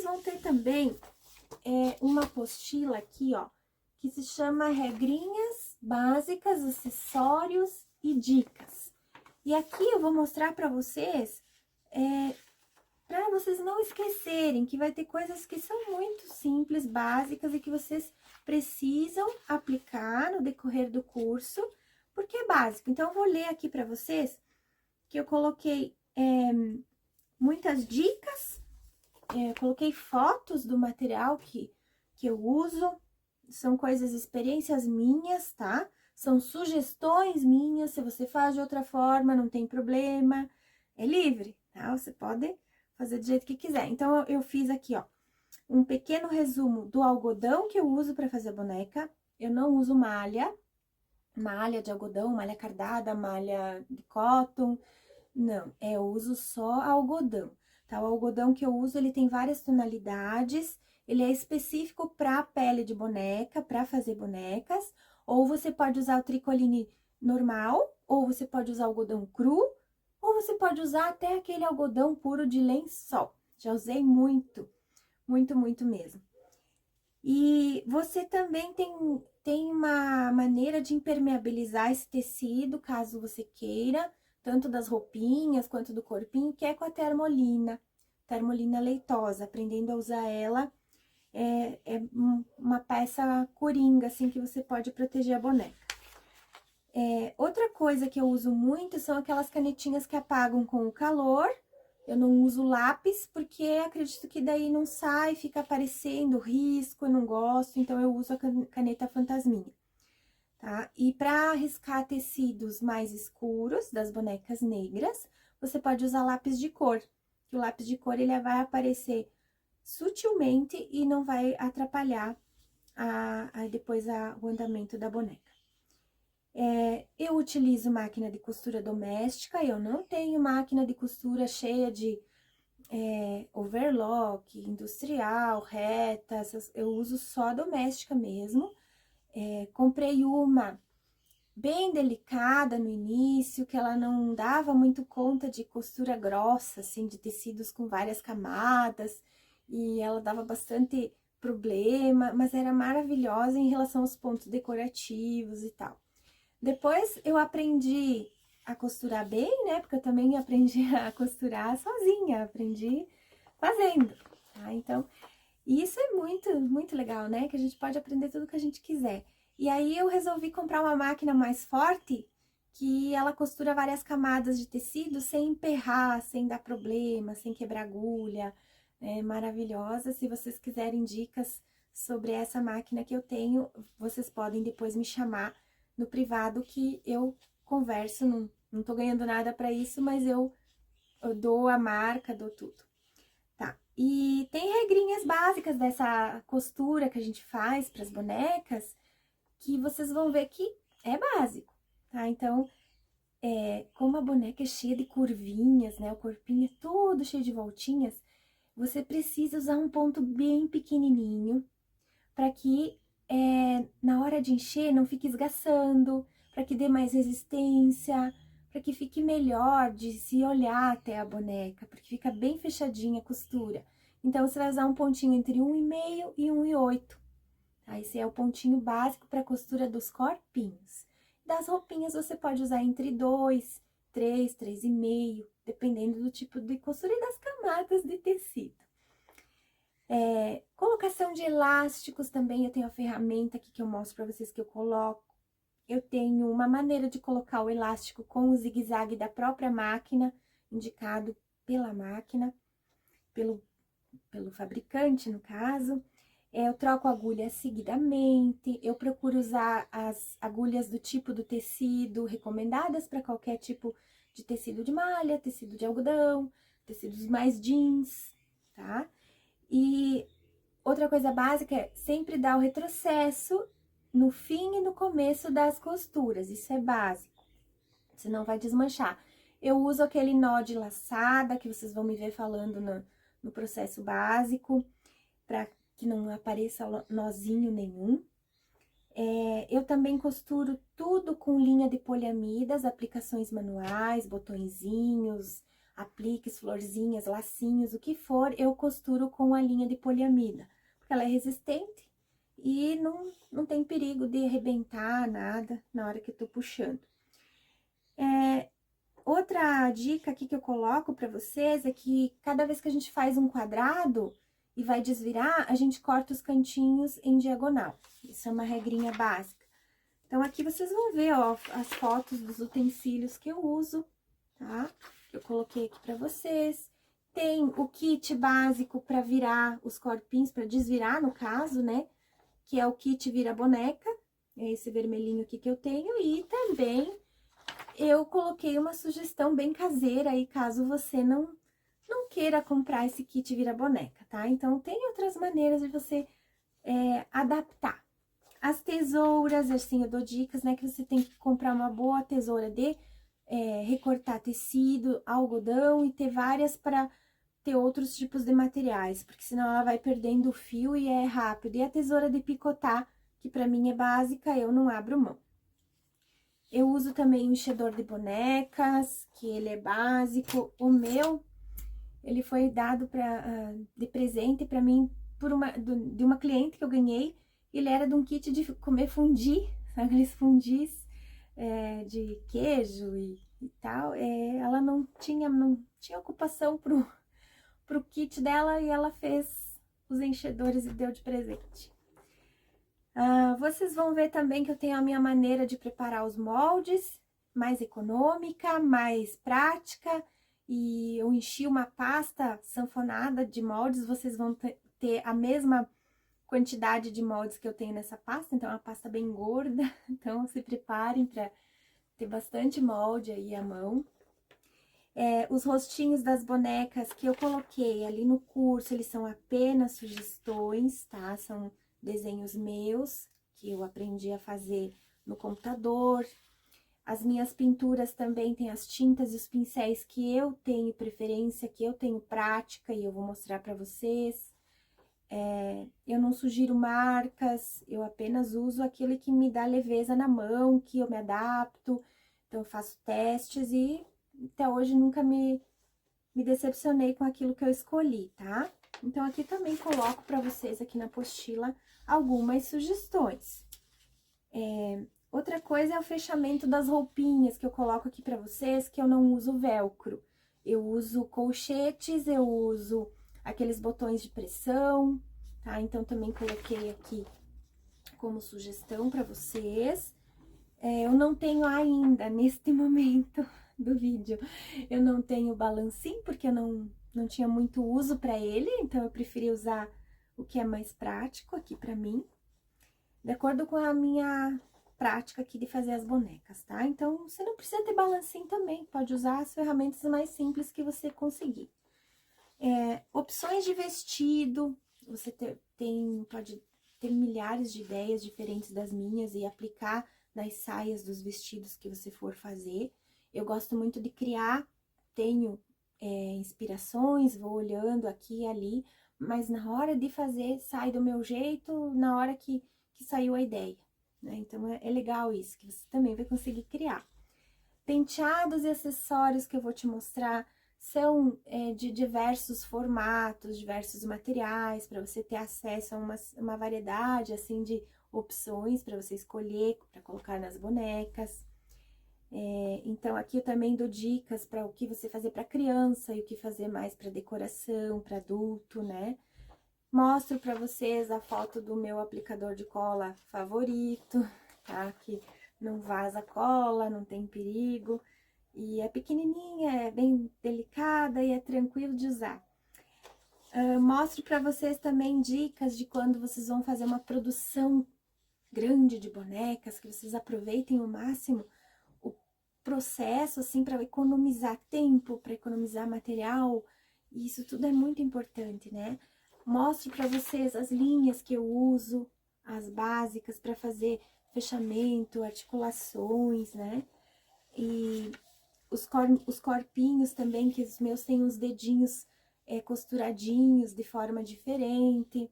vocês vão ter também uma apostila aqui, ó, que se chama Regrinhas Básicas, Acessórios e Dicas. E aqui eu vou mostrar para vocês não esquecerem que vai ter coisas que são muito simples, básicas e que vocês precisam aplicar no decorrer do curso, porque é básico. Então, eu vou ler aqui para vocês que eu coloquei muitas dicas, coloquei fotos do material que eu uso, são coisas, experiências minhas, tá? São sugestões minhas, se você faz de outra forma, não tem problema, é livre, tá? Você pode fazer do jeito que quiser. Então, eu fiz aqui, ó, um pequeno resumo do algodão que eu uso para fazer a boneca. Eu não uso malha de algodão, malha cardada, malha de cotton, não, eu uso só algodão, tá? O algodão que eu uso, ele tem várias tonalidades, ele é específico para pele de boneca, para fazer bonecas, ou você pode usar o tricoline normal, ou você pode usar algodão cru, ou você pode usar até aquele algodão puro de lençol. Já usei muito, muito, muito mesmo. E você também tem uma maneira de impermeabilizar esse tecido, caso você queira, tanto das roupinhas quanto do corpinho, que é com a termolina leitosa. Aprendendo a usar ela, uma peça coringa, assim, que você pode proteger a boneca. Outra coisa que eu uso muito são aquelas canetinhas que apagam com o calor. Eu não uso lápis, porque acredito que daí não sai, fica aparecendo risco, eu não gosto, então eu uso a caneta fantasminha, tá? E para riscar tecidos mais escuros, das bonecas negras, você pode usar lápis de cor, que o lápis de cor, ele vai aparecer sutilmente e não vai atrapalhar depois o andamento da boneca. Eu utilizo máquina de costura doméstica, eu não tenho máquina de costura cheia de overlock, industrial, reta, eu uso só doméstica mesmo. Comprei uma bem delicada no início, que ela não dava muito conta de costura grossa, assim, de tecidos com várias camadas, e ela dava bastante problema, mas era maravilhosa em relação aos pontos decorativos e tal. Depois eu aprendi a costurar bem, né? Porque eu também aprendi a costurar sozinha, aprendi fazendo, tá? Então, isso é muito, muito legal, né? Que a gente pode aprender tudo que a gente quiser. E aí eu resolvi comprar uma máquina mais forte, que ela costura várias camadas de tecido sem emperrar, sem dar problema, sem quebrar agulha. É maravilhosa. Se vocês quiserem dicas sobre essa máquina que eu tenho, vocês podem depois me chamar no privado, que eu converso, não tô ganhando nada pra isso, mas eu dou a marca, dou tudo, tá? E tem regrinhas básicas dessa costura que a gente faz pras bonecas, que vocês vão ver que é básico, tá? Então, como a boneca é cheia de curvinhas, né? O corpinho é todo cheio de voltinhas, você precisa usar um ponto bem pequenininho, para que na hora de encher não fique esgaçando, para que dê mais resistência, para que fique melhor de se olhar até a boneca, porque fica bem fechadinha a costura. Então, você vai usar um pontinho entre 1,5 e 1,8. Tá? Esse é o pontinho básico para a costura dos corpinhos. Das roupinhas, você pode usar entre 2, 3, 3,5, dependendo do tipo de costura e das camadas de tecido. Colocação de elásticos também, eu tenho a ferramenta aqui que eu mostro pra vocês que eu coloco. Eu tenho uma maneira de colocar o elástico com o zigue-zague da própria máquina, indicado pela máquina, pelo fabricante, no caso. Eu troco a agulha seguidamente, eu procuro usar as agulhas do tipo do tecido, recomendadas para qualquer tipo de tecido de malha, tecido de algodão, tecidos mais jeans, tá? E outra coisa básica é sempre dar o retrocesso no fim e no começo das costuras, isso é básico, senão vai desmanchar. Eu uso aquele nó de laçada, que vocês vão me ver falando no processo básico, para que não apareça nozinho nenhum. Eu também costuro tudo com linha de poliamidas, aplicações manuais, botõezinhos, apliques, florzinhas, lacinhos, o que for, eu costuro com a linha de poliamida, porque ela é resistente e não tem perigo de arrebentar nada na hora que eu tô puxando. Outra dica aqui que eu coloco para vocês é que cada vez que a gente faz um quadrado e vai desvirar, a gente corta os cantinhos em diagonal. Isso é uma regrinha básica. Então, aqui vocês vão ver, ó, as fotos dos utensílios que eu uso, tá? Eu coloquei aqui para vocês. Tem o kit básico para virar os corpinhos, para desvirar, no caso, né? Que é o kit vira-boneca. É esse vermelhinho aqui que eu tenho. E também eu coloquei uma sugestão bem caseira aí, caso você não queira comprar esse kit vira-boneca, tá? Então, tem outras maneiras de você adaptar. As tesouras, assim, eu dou dicas, né? Que você tem que comprar uma boa tesoura de recortar tecido, algodão e ter várias para ter outros tipos de materiais, porque senão ela vai perdendo o fio e é rápido. E a tesoura de picotar, que pra mim é básica, eu não abro mão. Eu uso também o enchedor de bonecas, que ele é básico. O meu, ele foi dado de presente pra mim de uma cliente que eu ganhei. Ele era de um kit de comer fundi, sabe aqueles fundis de queijo e tal. Ela não tinha ocupação pro kit dela e ela fez os enchedores e deu de presente. Vocês vão ver também que eu tenho a minha maneira de preparar os moldes, mais econômica, mais prática, e eu enchi uma pasta sanfonada de moldes, vocês vão ter a mesma quantidade de moldes que eu tenho nessa pasta, então é uma pasta bem gorda, então se preparem para ter bastante molde aí à mão. Os rostinhos das bonecas que eu coloquei ali no curso, eles são apenas sugestões, tá? São desenhos meus, que eu aprendi a fazer no computador. As minhas pinturas também tem as tintas e os pincéis que eu tenho preferência, que eu tenho prática e eu vou mostrar pra vocês. Eu não sugiro marcas, eu apenas uso aquilo que me dá leveza na mão, que eu me adapto. Então, eu faço testes e até hoje nunca me decepcionei com aquilo que eu escolhi, tá? Então, aqui também coloco pra vocês aqui na apostila algumas sugestões. Outra coisa é o fechamento das roupinhas que eu coloco aqui pra vocês, que eu não uso velcro. Eu uso colchetes, eu uso aqueles botões de pressão, tá? Então, também coloquei aqui como sugestão pra vocês. Eu não tenho ainda, neste momento do vídeo, eu não tenho balancim, porque eu não tinha muito uso pra ele, então eu preferi usar o que é mais prático aqui pra mim, de acordo com a minha prática aqui de fazer as bonecas, tá? Então, você não precisa ter balancim também, pode usar as ferramentas mais simples que você conseguir. Opções de vestido, você pode ter milhares de ideias diferentes das minhas e aplicar nas saias dos vestidos que você for fazer. Eu gosto muito de criar, tenho inspirações, vou olhando aqui e ali, mas na hora de fazer, sai do meu jeito, na hora que saiu a ideia, né? Então, é legal isso, que você também vai conseguir criar. Penteados e acessórios que eu vou te mostrar são de diversos formatos, diversos materiais, para você ter acesso a uma variedade, assim, de opções para você escolher, para colocar nas bonecas. Então, aqui eu também dou dicas para o que você fazer para criança e o que fazer mais para decoração, para adulto, né? Mostro para vocês a foto do meu aplicador de cola favorito, tá? Que não vaza cola, não tem perigo. E é pequenininha, é bem delicada e é tranquilo de usar. Mostro para vocês também dicas de quando vocês vão fazer uma produção grande de bonecas, que vocês aproveitem ao máximo o processo, assim, para economizar tempo, para economizar material. E isso tudo é muito importante, né? Mostro para vocês as linhas que eu uso, as básicas para fazer fechamento, articulações, né? E os corpinhos também, que os meus têm os dedinhos costuradinhos de forma diferente.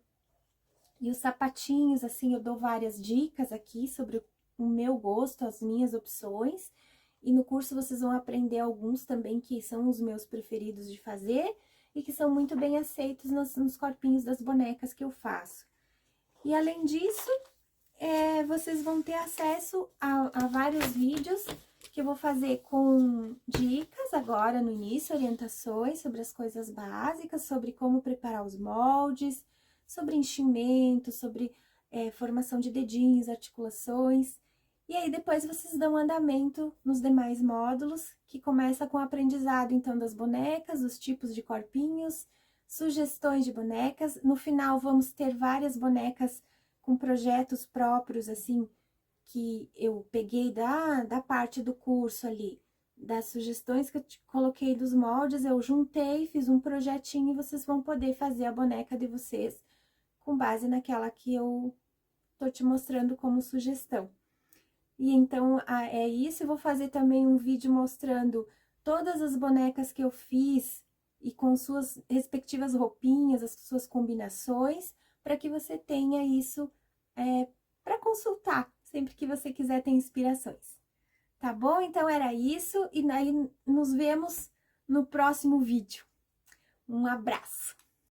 E os sapatinhos, assim, eu dou várias dicas aqui sobre o meu gosto, as minhas opções. E no curso vocês vão aprender alguns também que são os meus preferidos de fazer e que são muito bem aceitos nos corpinhos das bonecas que eu faço. E além disso, vocês vão ter acesso a vários vídeos que eu vou fazer com dicas agora no início, orientações sobre as coisas básicas, sobre como preparar os moldes, sobre enchimento, sobre formação de dedinhos, articulações. E aí depois vocês dão andamento nos demais módulos, que começa com o aprendizado então das bonecas, os tipos de corpinhos, sugestões de bonecas. No final vamos ter várias bonecas com projetos próprios, assim, que eu peguei da parte do curso ali, das sugestões que eu coloquei dos moldes, eu juntei, fiz um projetinho e vocês vão poder fazer a boneca de vocês com base naquela que eu tô te mostrando como sugestão. E então, é isso, eu vou fazer também um vídeo mostrando todas as bonecas que eu fiz e com suas respectivas roupinhas, as suas combinações, para que você tenha isso para consultar, sempre que você quiser ter inspirações. Tá bom? Então, era isso, e aí nos vemos no próximo vídeo. Um abraço!